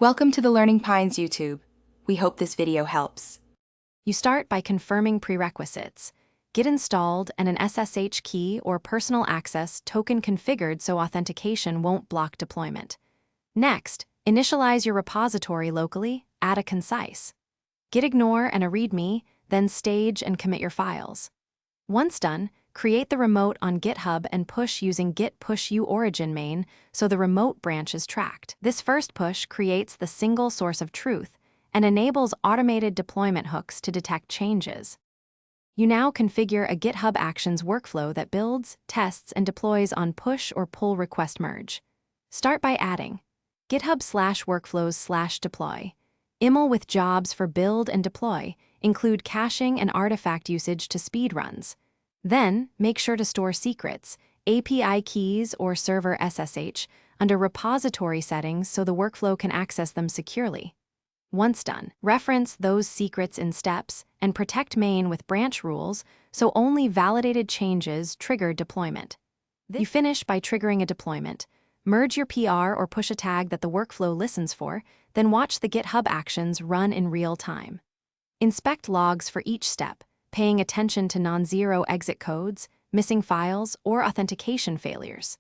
Welcome to the Learning Pines YouTube. We hope this video helps. You start by confirming prerequisites. Git installed and an SSH key or personal access token configured so authentication won't block deployment. Next, initialize your repository locally, add a concise git ignore and a README, then stage and commit your files. Once done, create the remote on GitHub and push using git push uorigin main so the remote branch is tracked. This first push creates the single source of truth and enables automated deployment hooks to detect changes. You now configure a GitHub Actions workflow that builds, tests, and deploys on push or pull request merge. Start by adding GitHub/workflows/deploy. IML with jobs for build and deploy, include caching and artifact usage to speed runs. Then, make sure to store secrets, API keys or server SSH, under repository settings so the workflow can access them securely. Once done, reference those secrets in steps and protect main with branch rules so only validated changes trigger deployment. You finish by triggering a deployment. Merge your PR or push a tag that the workflow listens for, then watch the GitHub Actions run in real time. Inspect logs for each step, paying attention to non-zero exit codes, missing files, or authentication failures.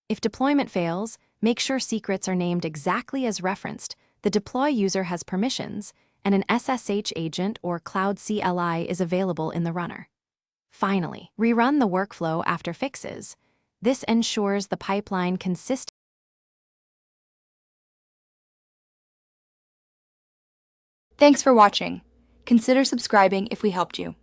If deployment fails, make sure secrets are named exactly as referenced, the deploy user has permissions, and an SSH agent or Cloud CLI is available in the runner. Finally, rerun the workflow after fixes. This ensures the pipeline consistently. Thanks for watching. Consider subscribing if we helped you.